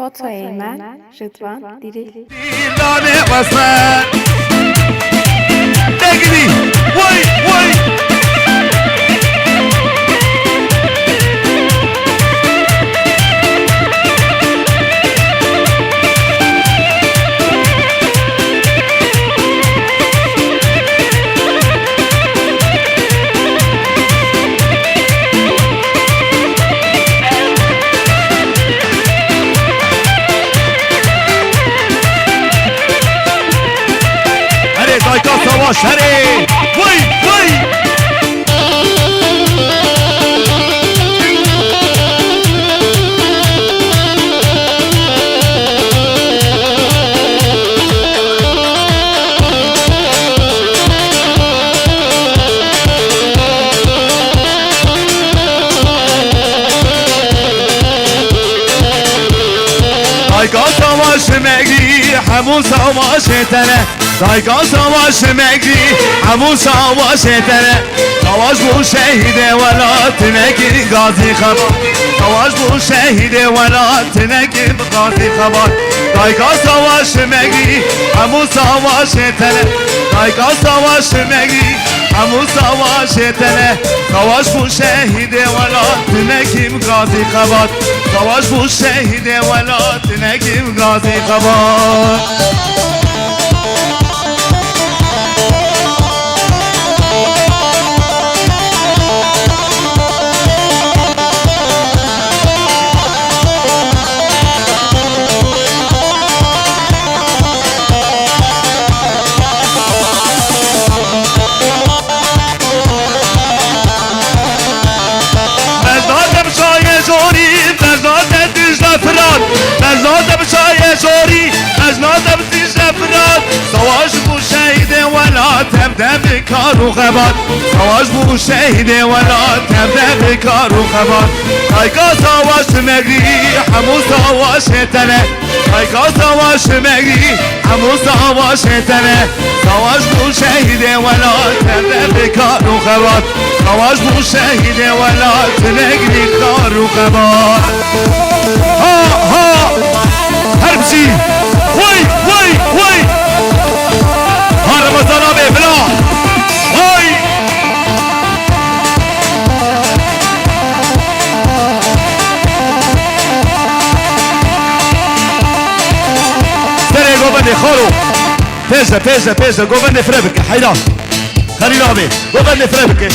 فوتوی من رضوان دیری دیلانه بسمن بگیری وای وای دایکا سواش هره وای وای دایکا سواش مگی همون سواش تنه دایکا سواش مگی همون سواش تنه سواش بو شهید ولات نگی غازی خبر سواش بو شهید ولات نگی غازی خبر دایکا سواش مگی همون سواش تنه دایکا سواش مگی همون سواش تنه سواش بو شهید ولات نگی غازی خبر سواش بو شهید ولات نگی غازی خبر مزنادم شای زوری مزنادم دیز افراد سواش بو شهید ولاتم دم کار و خبر سواش بو شهید ولاتم دم کار و خبر دایکا سواش مگی همون سواش تنه دایکا سواش مگی همون سواش تنه سواش بو شهید ولاتم دم کار و خبر سواش بو شهید ولاتم نگری کار و خبر ها ها هربشي وي وي وي ها رمضان ابي بلا وي سري قوبني خورو بيزا بيزا بيزا قوبني فريبك حيران خليل ابي قوبني فريبك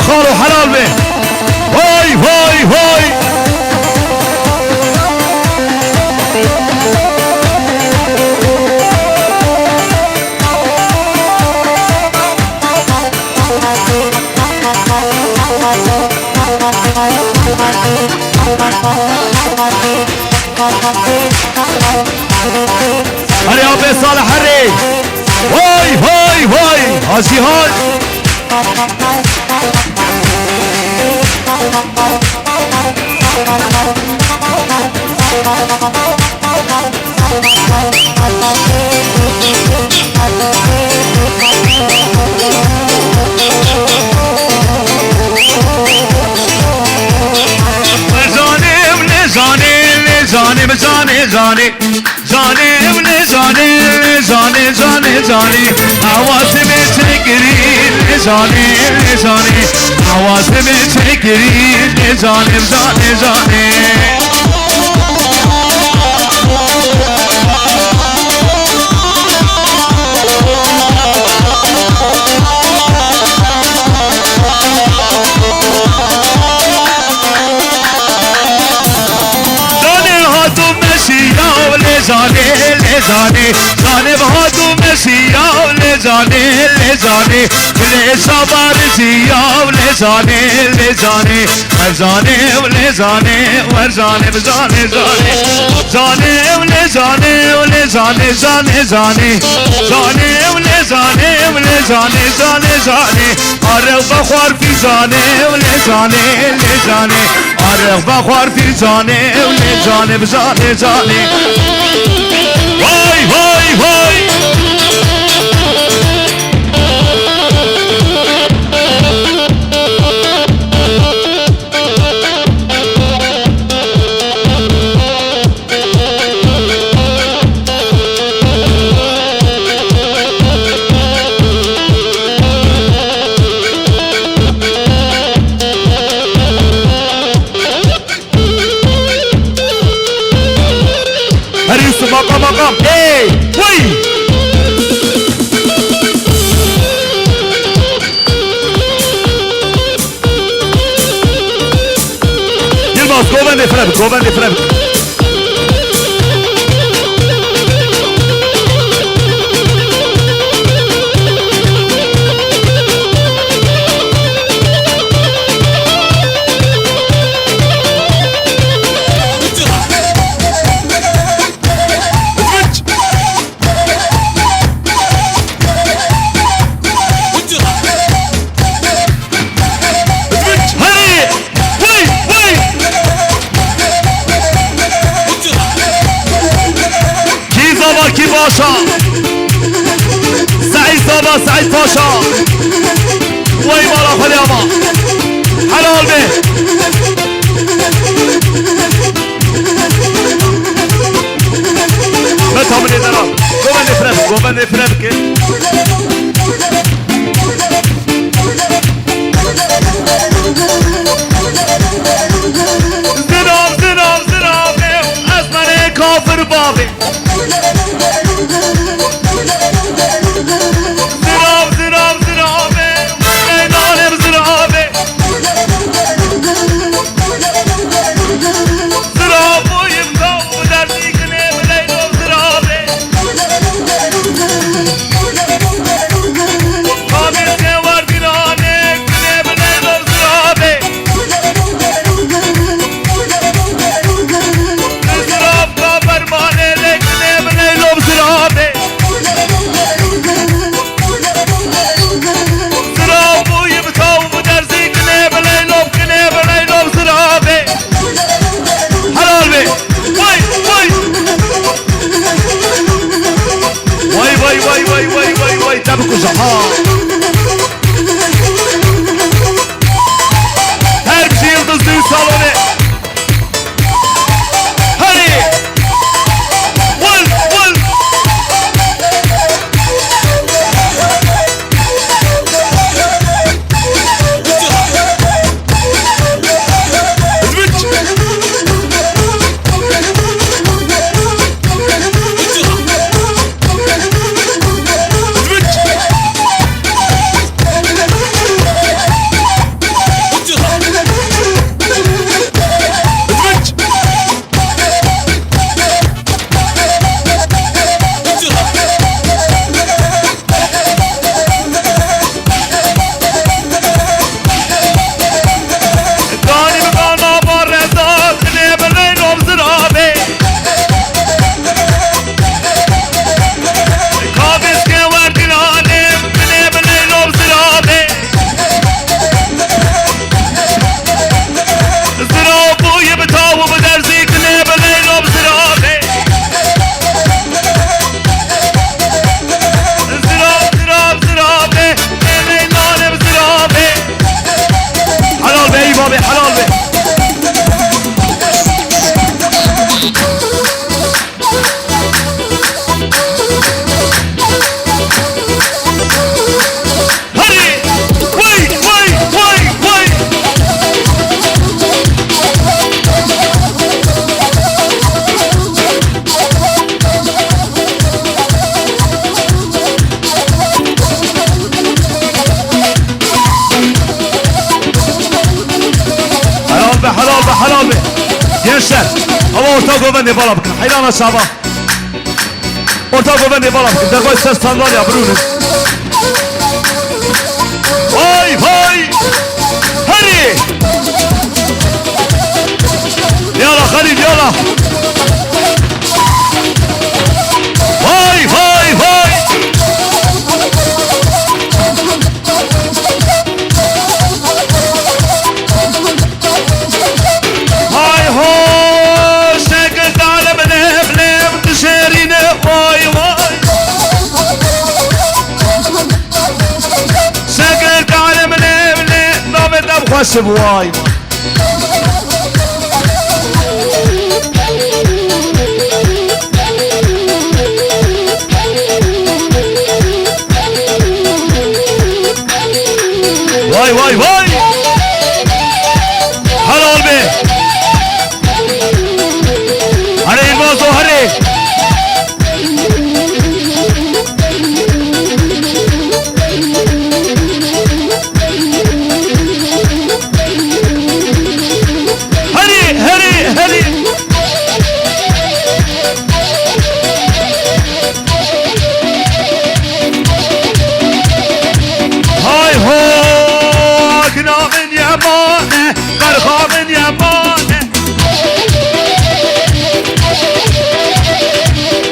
خارو حلال به هوي هوي هوي هري ابي صالح هري هوي هوي هوي هاشي هاي Thank you. زاني بزاني زاني زاني ولي زاني زاني زاني زاني عواسمي تكرين زاني زاني عواسمي تكرين زاني زاني زاني زاني لزاني زاني بهادو مسيا ولزاني لزاني لصبر زيا ولزاني لزاني ورزاني ولزاني ورزاني بزاني زاني زاني ولزاني ولزاني زاني زاني زاني ولزاني ولزاني زاني زاني عرق بخور في زاني ولزاني لزاني عرق بخور في زاني ولزاني بزاني زاني هاي هاي هاي هريسو مقام مقام اي وي يلبس جوبان دي فرابك جوبان دي فرابك باشا سعيد بابا سعيد باشا وي مالا خليابا حلال به متى من يدران قوبان نفربك قوبان نفربك زناب زناب زناب اسمني كافر باغي زراب زراب زرابه نالم زرابه زرابو يمكن ودردي كنه بليلو زرابه قابل كوار ديرانه كنه بليلو زرابه زراب كابر مانه لكنه بليلو زرابه تبكوا زحار her bir şey yıldız düğün salonu hadi vul vul orta govendi بالا بکن حیران شبا orta govendi بالا بکن دقای سر سندالیا برونش وای وای هری يلا خالد يلا وای وای وای هاي هو شكل على بلب تشيرين واي واي شكل على بلب نابت ابخش بواي واي واي واي حلال به هره الموضوع هره هره هره هره هاي هو من يمانه برخا من يمانه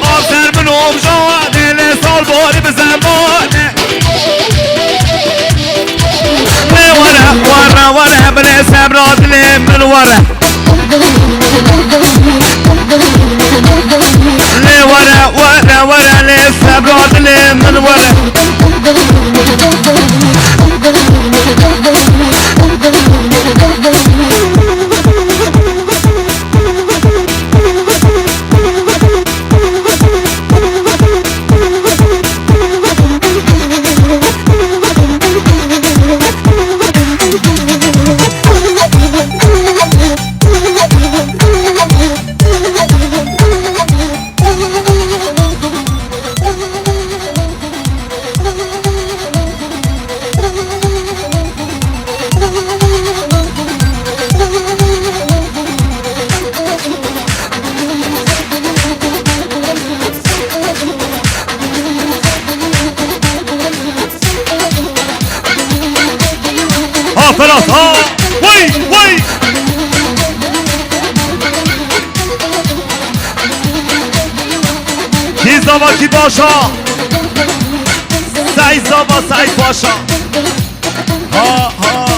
آفتر من امجانه لسال باری بزمانه وره وره وره بله سبراد لی من وره لی وره وره وره لی سبراد لی من وره خلاص ها وي وي کی زابا کی باشا سعید زابا سعید باشا ها ها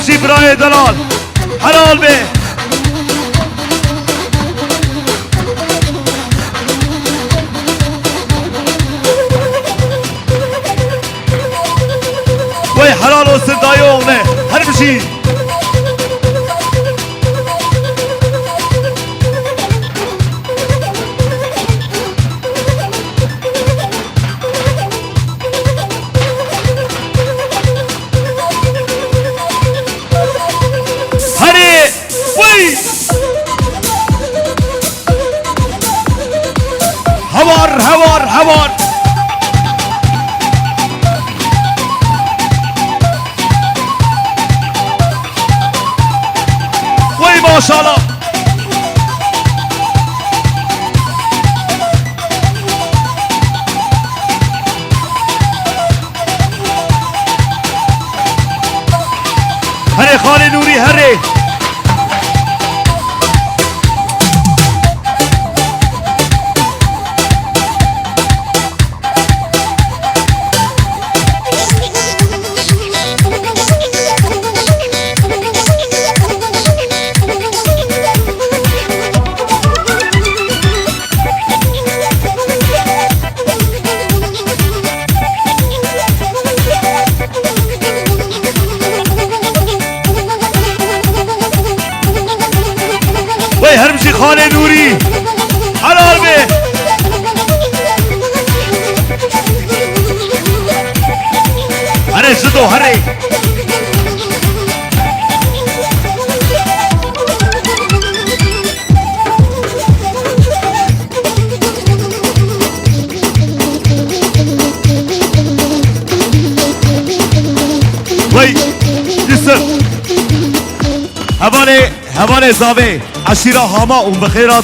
همشي براي دلال حلال به وي حلال وسردايوغنه همشي هوار وي ما شاء الله هري خالي نوري هري هواني نوري حلال به هري زدو هري وي يسر هواني زاوي عشيرة هاما وبخيرات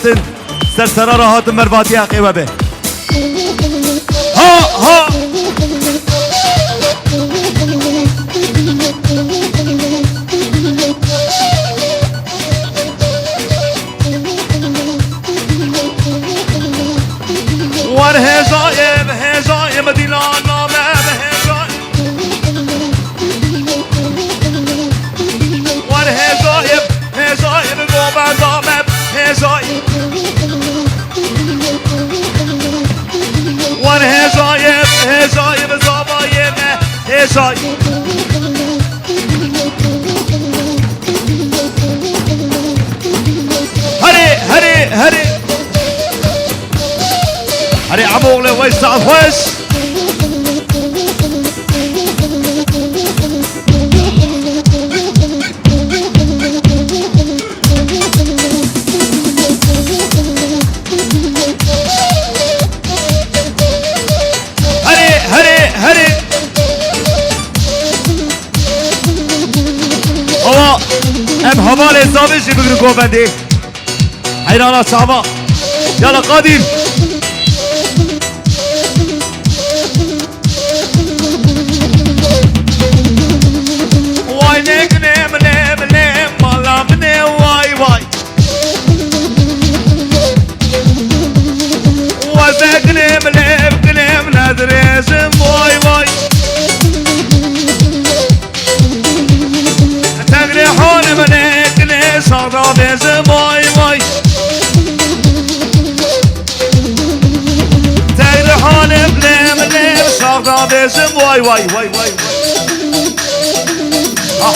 سرسرة راحات مرباتي عقيبة به ها والهزايم ديلانا ما هزايم قوبا دامم هزايم والهزايم زبايم هزايم هري عموغلي ويسع ويش هري هو ام همالي زابش بگرو گوبندی حیرانا شعبا يلا قادم واي نم مالا مني واي وزك نم نادريزم واي تغري حول منك صعدا بيزم واي تغري حول منك صعدا بيزم واي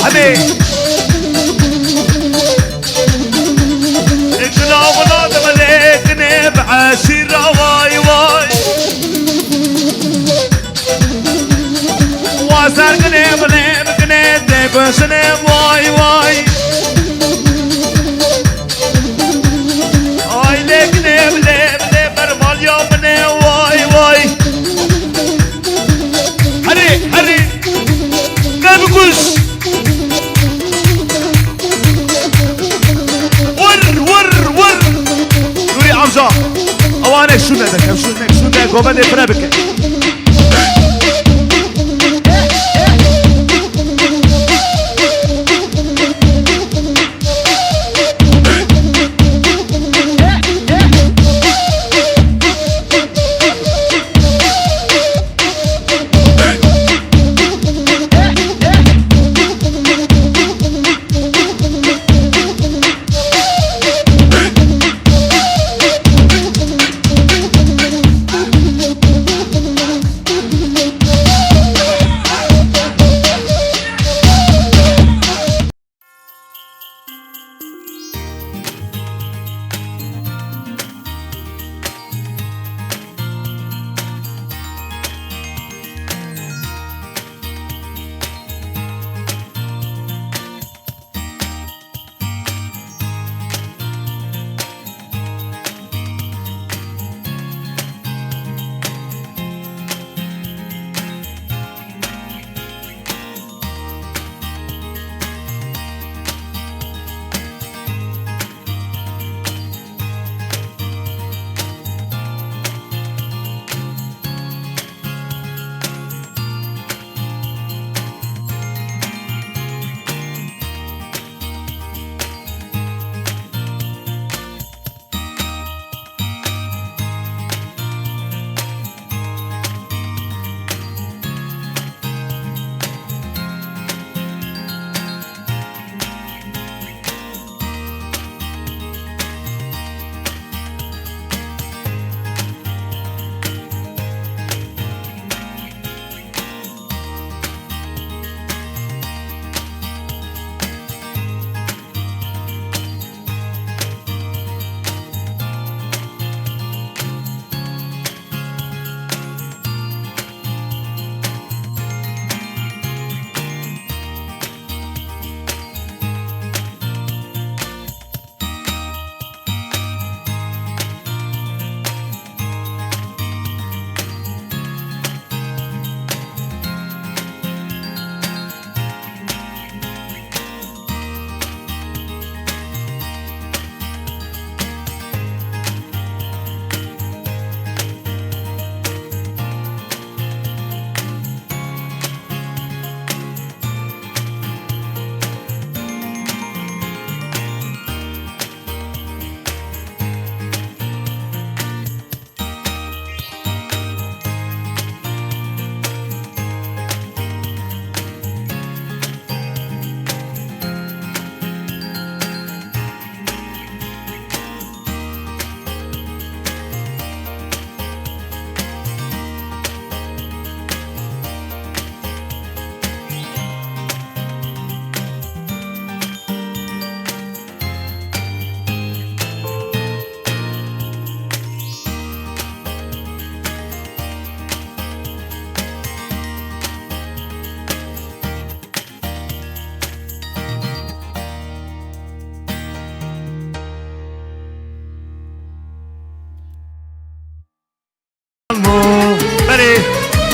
حبيبي اجنا ولاد ملكني بعشيرة واي واسرقني ملكني ديبسني واي اي لكني برمال يومني واي هري قبقوش ور نوري عمزة اوانك شو ندك وبدي فرابك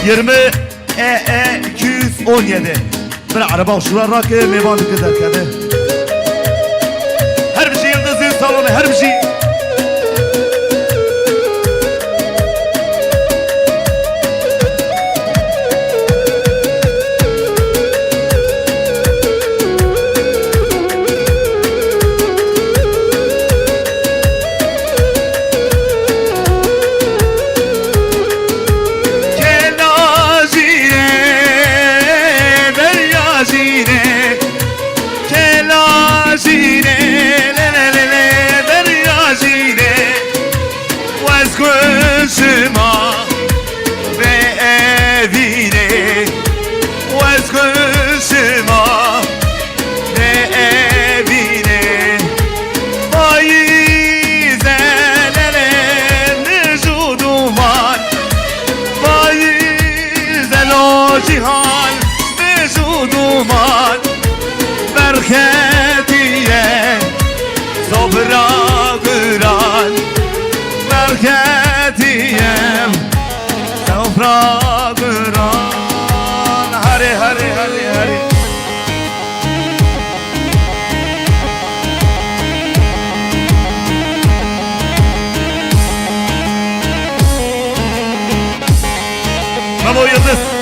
20 217 bir araba şular rakı mevanı kadar kadı. Her bir şey yıldızın salonu her bir şey. cihan mezuduman berketiye sobra güran berketiye sobra güran hari hari hari hari Bravo Yıldız.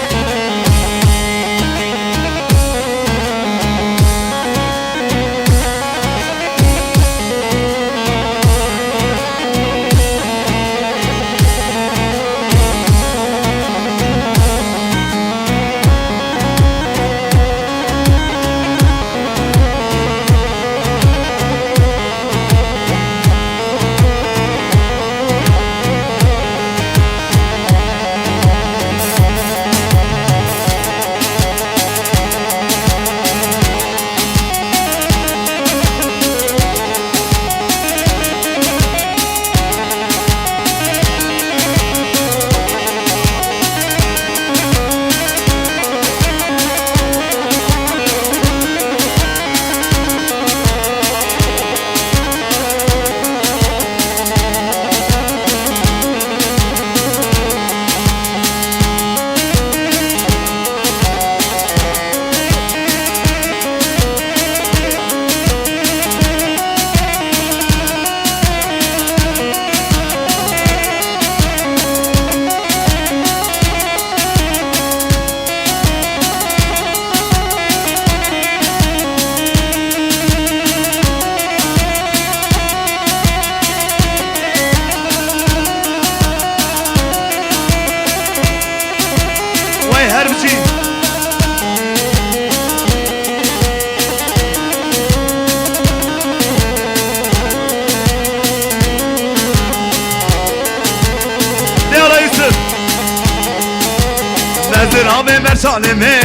Zırame merşalime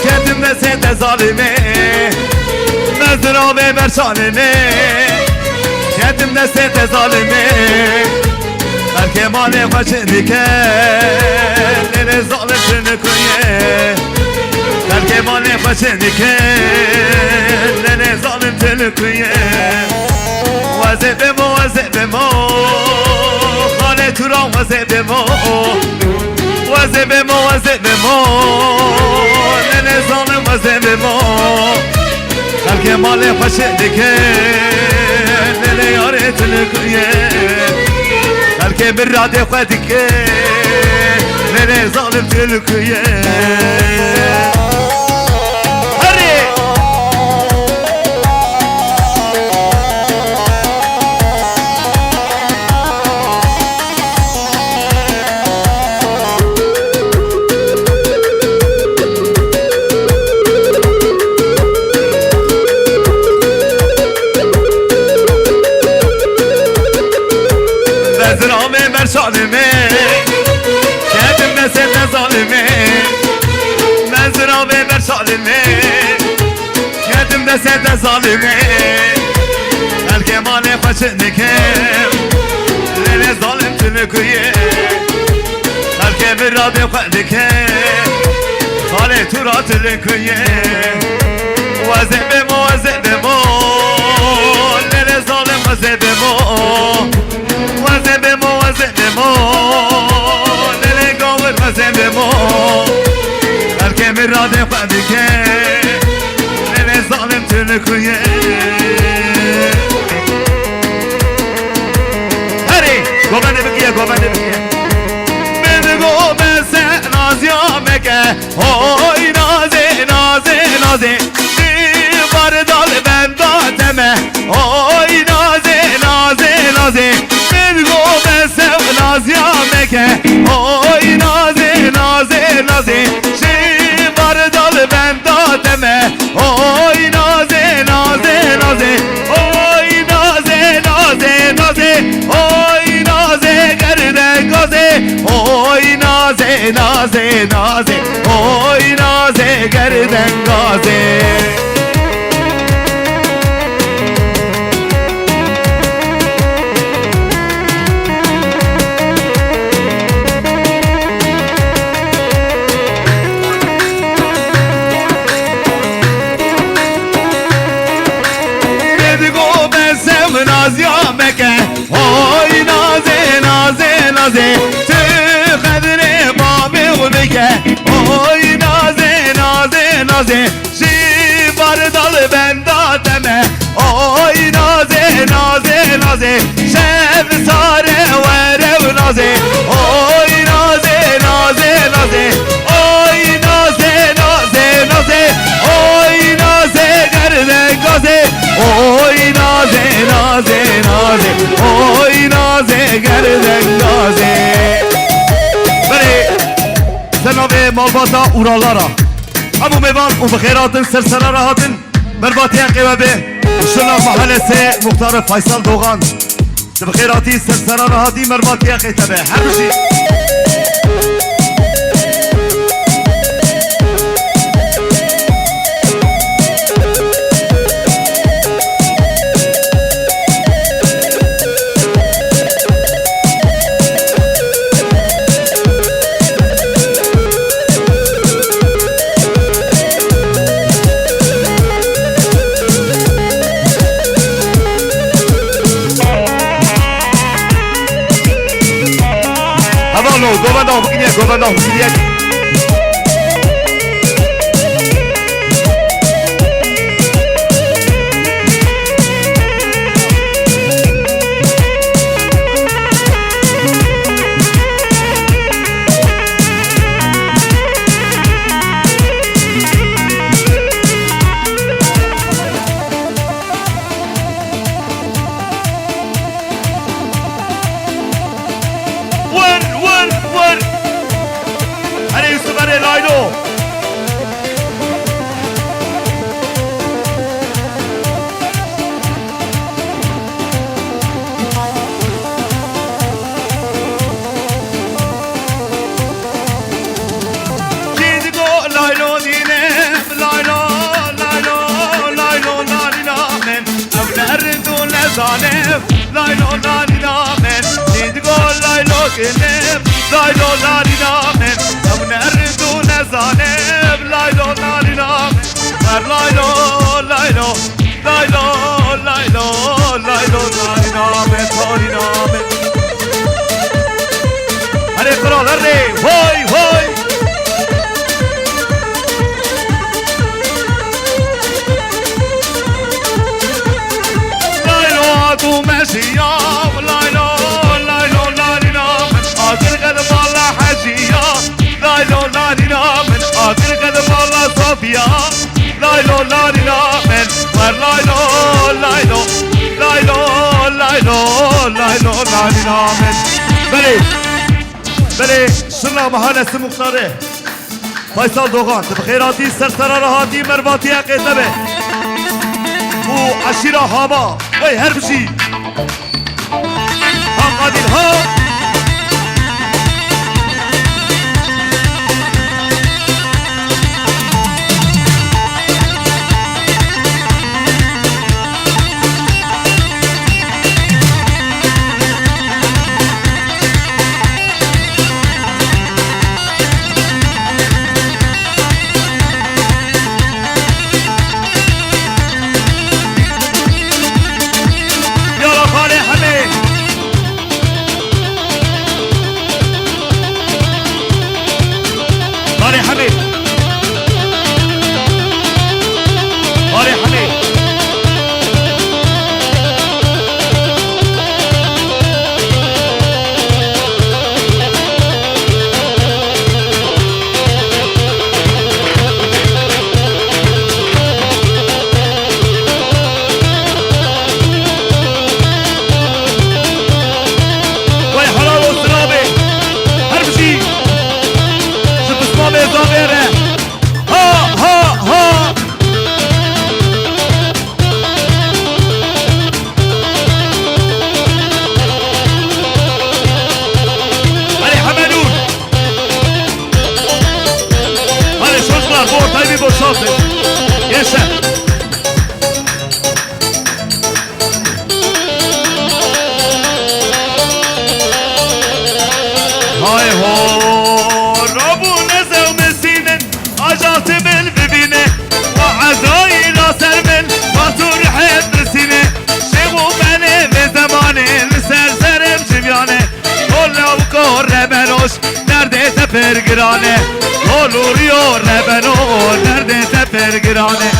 kendimde sende zalime Zırame merşalime kendimde sende zalime Her kemale başındike nere zalimsini kuye Her kemale başındike nere zalimsini kuye Vazebemo vazebemo Hale turan vazebemo Vazebemo vazebemo Nene zalim vazebemo Her kemale paşedike Nene yaretini kuye Her kemir rade khedike Nene zalim tili kuye Zırame merşalime kendimde senden zalime Ben zırame merşalime kendimde senden zalime El kemale paçındikem Lele zalim tülüküye El kemir rabi khedikem Hale tura tülüküye Vazebemo vazebemo Lele zalim vazebemo Vazebemo vazebemo Nele gavur vazebemo نکویه هری گوبنده بگیه گوبنده بگیه بگو بسه نازیا مکه های نازه نازه نازه بردال بنداتمه های نازه نازه نازه بگو بسه نازیا مکه های نازه نازه نازه بردال بنداتمه های نازه نازه نازه های نازه نازه نازه های نازه گردن گازه های نازه نازه نازه های نازه گردن گازه نازیا مکه های نازه نازه نازه تو قدر بامه و بکه های نازه نازه نازه شی بردال بنداتمه های نازه نازه نازه شب ساره وره و نازه های نازه نازه نازه های نازه نازه نازه های نازه گردن گازه های نازه نازه نازه های نازه گردن گازه بله سناوه مالباتا اورالارا ابو میوان و بخیراتن سرسرا هاتن مرباطی قیبه شلا محل سه مختار فیصل دوغان بخیراتی سرسرا هاتی مرباطی قیبه همشی گوبندان بگیریه گوبندان بگیریه لایلو لالینا من دیدگو لایلو کنم لایلو لالینا من ام نردو نزانم لایلو لالینا من لایلو لایلو لایلو لایلو لایلو لالینا من تالینا من هره قرال هره وای وای تو ماشية لايلو لايلو لالينا من آخر قدم الله حجية لايلو لالينا من آخر قدم الله صوفيا لايلو لالينا من ور لايلو لايلو لايلو لايلو لايلو لالينا من بلي بلي شرنا محل مختاره فيصل دوغان بخيراتي سرسرة هاتي مرباطي قيتبه وعشيرة هاما وي هربشي ها قادر ها گرانه لولوریو ربنو درد تپر گرانه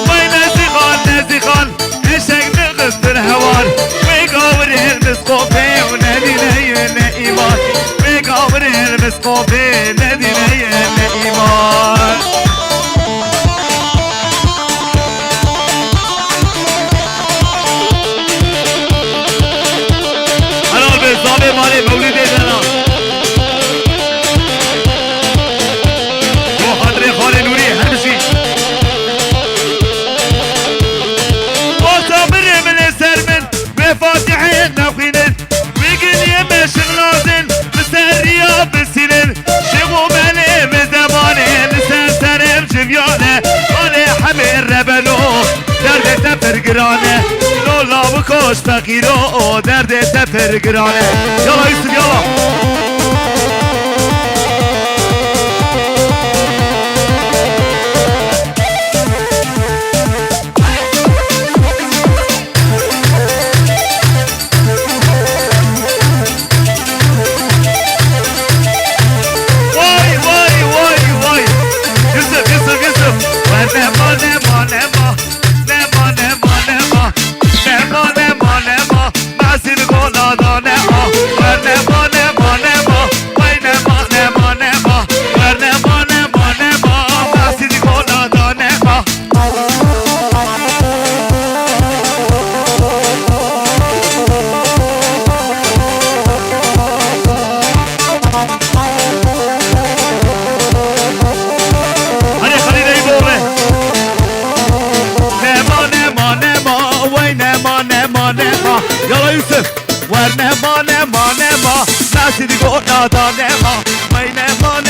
وای نزی خان اشک نقصر هوار وی گاور المسقوفه و ندینه ایمان وی گاور المسقوفه ندینه ایمان حلال به زابه مالی مولید زنان رو حضر خال نوری همشی وصابر من سر من بفاتحه نخینن بگن یه مشغلازن بسریا بسینن شغو ملی بزمانه لسر سرم جویانه آله همه ربنو درد تفر گرانه لولا بکش فقیرو درد تفر گرانه یالا یوسف یالا يلا يوسف ورنما نما ناسي تقول لا نما وينما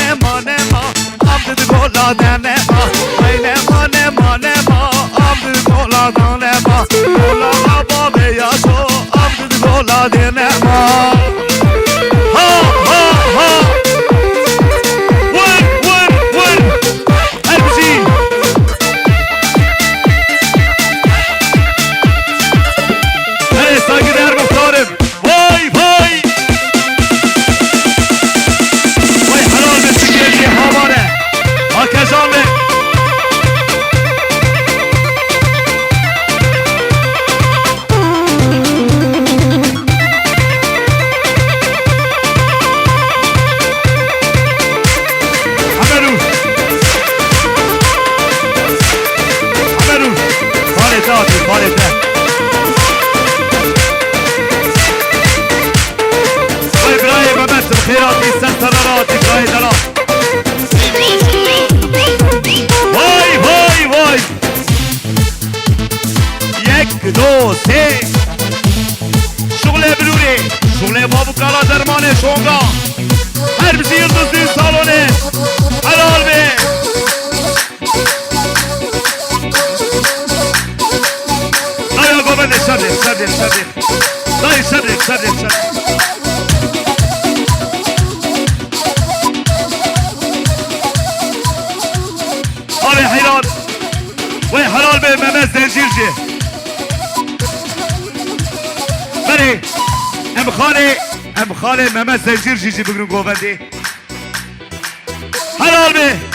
نما عم تقول لا نما وينما نما عم تقول لا نما ولا بابا يا شو عم تقول لا نما ها وين هالبشي ساقي دار مختارب واي حلال بالسكيري هامانه هكذا عملوا فالتات خيرات السنترات قايدرات واي يك دو سي شغل بلوري شغل بابو كالا درمانه شونغا هر بزي يلدزي سالونه حلال بي لا يا قوبن شدك وي حلال به ممز زنجیرجی بری ام خاله ممز زنجیرجی بگرون گووندی حلال به